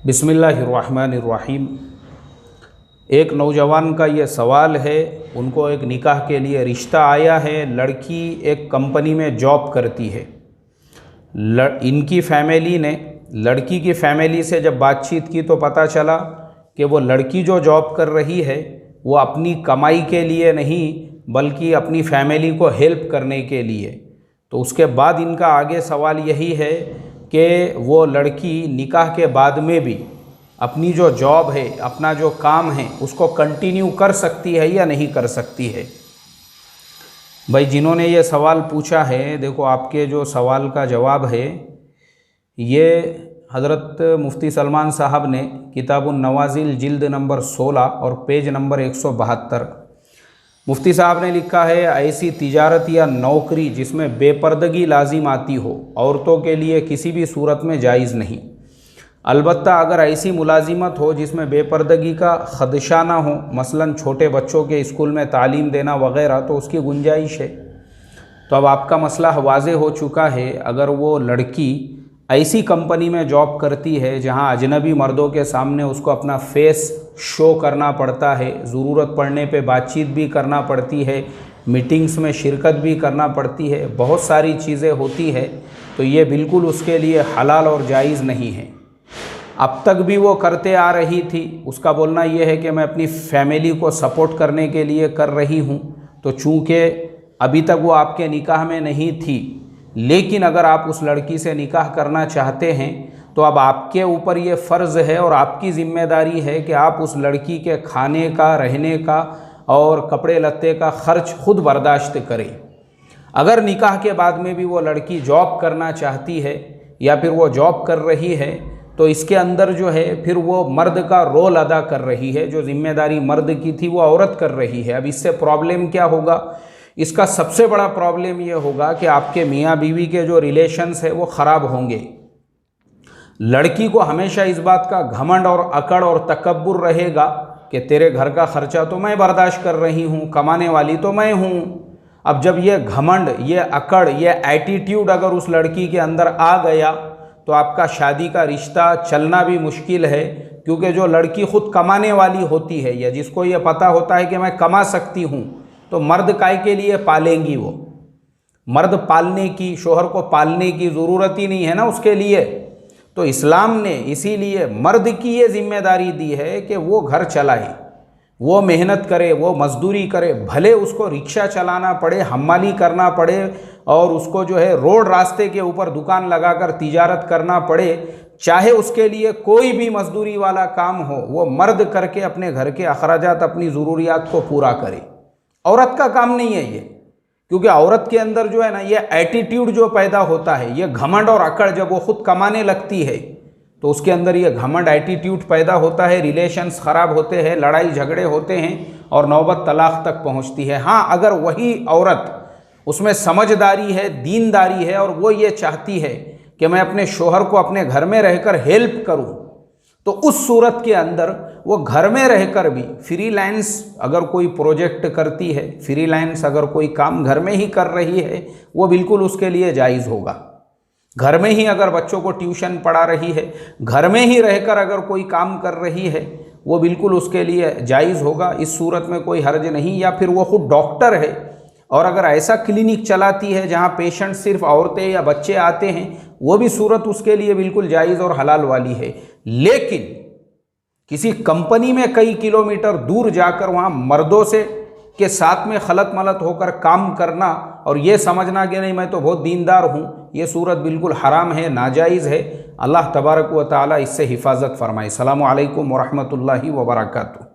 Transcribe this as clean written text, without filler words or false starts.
बिस्मिल्लाहिर्रहमानिर्रहीम। एक नौजवान का ये सवाल है, उनको एक निकाह के लिए रिश्ता आया है। लड़की एक कंपनी में जॉब करती है। इनकी फैमिली ने लड़की की फैमिली से जब बातचीत की तो पता चला कि वो लड़की जो जॉब कर रही है वो अपनी कमाई के लिए नहीं बल्कि अपनी फैमिली को हेल्प करने के लिए। तो उसके बाद इनका आगे सवाल यही है कि वो लड़की निकाह के बाद में भी अपनी जो जॉब है, अपना जो काम है, उसको कंटिन्यू कर सकती है या नहीं कर सकती है। भाई जिन्होंने ये सवाल पूछा है, देखो आपके जो सवाल का जवाब है ये हज़रत मुफ्ती सलमान साहब ने किताबुन नवाजिल जिल्द नंबर 16 और पेज नंबर 172 मुफ्ती साहब ने लिखा है, ऐसी तिजारत या नौकरी जिसमें बेपर्दगी लाजिम आती हो औरतों के लिए किसी भी सूरत में जायज़ नहीं। अलबत्ता अगर ऐसी मुलाजिमत हो जिसमें बेपर्दगी का खदशा ना हो, मसलन छोटे बच्चों के स्कूल में तालीम देना वगैरह, तो उसकी गुंजाइश है। तो अब आपका मसला वाज़े हो चुका है। अगर वो लड़की ऐसी कंपनी में जॉब करती है जहां अजनबी मर्दों के सामने उसको अपना फेस शो करना पड़ता है, ज़रूरत पड़ने पे बातचीत भी करना पड़ती है, मीटिंग्स में शिरकत भी करना पड़ती है, बहुत सारी चीज़ें होती है, तो ये बिल्कुल उसके लिए हलाल और जायज़ नहीं है। अब तक भी वो करते आ रही थी। उसका बोलना ये है कि मैं अपनी फैमिली को सपोर्ट करने के लिए कर रही हूँ। तो चूँकि अभी तक वो आपके निकाह में नहीं थी, लेकिन अगर आप उस लड़की से निकाह करना चाहते हैं तो अब आपके ऊपर ये फ़र्ज़ है और आपकी ज़िम्मेदारी है कि आप उस लड़की के खाने का, रहने का और कपड़े लत्ते का ख़र्च खुद बर्दाश्त करें। अगर निकाह के बाद में भी वो लड़की जॉब करना चाहती है या फिर वो जॉब कर रही है तो इसके अंदर जो है फिर वो मर्द का रोल अदा कर रही है। जो ज़िम्मेदारी मर्द की थी वो औरत कर रही है। अब इससे प्रॉब्लम क्या होगा? इसका सबसे बड़ा प्रॉब्लम ये होगा कि आपके मियाँ बीवी के जो रिलेशंस है वो ख़राब होंगे। लड़की को हमेशा इस बात का घमंड और अकड़ और तकब्बुर रहेगा कि तेरे घर का ख़र्चा तो मैं बर्दाश्त कर रही हूँ, कमाने वाली तो मैं हूँ। अब जब ये घमंड, ये अकड़, ये एटीट्यूड अगर उस लड़की के अंदर आ गया तो आपका शादी का रिश्ता चलना भी मुश्किल है। क्योंकि जो लड़की ख़ुद कमाने वाली होती है या जिसको ये पता होता है कि मैं कमा सकती हूँ, तो मर्द काय के लिए पालेंगी? वो मर्द पालने की, शोहर को पालने की ज़रूरत ही नहीं है ना उसके लिए। तो इस्लाम ने इसीलिए मर्द की ये ज़िम्मेदारी दी है कि वो घर चलाए, वो मेहनत करे, वो मजदूरी करे, भले उसको रिक्शा चलाना पड़े, हम्माली करना पड़े और उसको जो है रोड रास्ते के ऊपर दुकान लगाकर तिजारत करना पड़े, चाहे उसके लिए कोई भी मजदूरी वाला काम हो, वो मर्द करके अपने घर के अखराजात, अपनी ज़रूरियात को पूरा करे। औरत का काम नहीं है ये। क्योंकि औरत के अंदर जो है ना ये एटीट्यूड जो पैदा होता है, ये घमंड और अकड़, जब वो खुद कमाने लगती है तो उसके अंदर ये घमंड एटीट्यूड पैदा होता है, रिलेशंस ख़राब होते हैं, लड़ाई झगड़े होते हैं और नौबत तलाक तक पहुंचती है। हाँ, अगर वही औरत, उसमें समझदारी है, दीनदारी है और वो ये चाहती है कि मैं अपने शोहर को अपने घर में रहकर हेल्प करूं, तो उस सूरत के अंदर वो घर में रहकर भी फ्रीलांस अगर कोई प्रोजेक्ट करती है, फ्रीलांस अगर कोई काम घर में ही कर रही है, वो बिल्कुल उसके लिए जायज़ होगा। घर में ही अगर बच्चों को ट्यूशन पढ़ा रही है, घर में ही रहकर अगर कोई काम कर रही है, वो बिल्कुल उसके लिए जायज़ होगा। इस सूरत में कोई हर्ज नहीं। या फिर वो खुद डॉक्टर है और अगर ऐसा क्लिनिक चलाती है जहाँ पेशेंट सिर्फ औरतें या बच्चे आते हैं, वो भी सूरत उसके लिए बिल्कुल जायज़ और हलाल वाली है। लेकिन किसी कंपनी में कई किलोमीटर दूर जाकर वहाँ मर्दों से के साथ में खलत मलत होकर काम करना और ये समझना कि नहीं मैं तो बहुत दीनदार हूँ, ये सूरत बिल्कुल हराम है, नाजायज़ है। अल्लाह तबारक व तआला इससे हिफाजत फरमाए। अस्सलामु अलैकुम व रहमतुल्लाहि व बरकातुहू।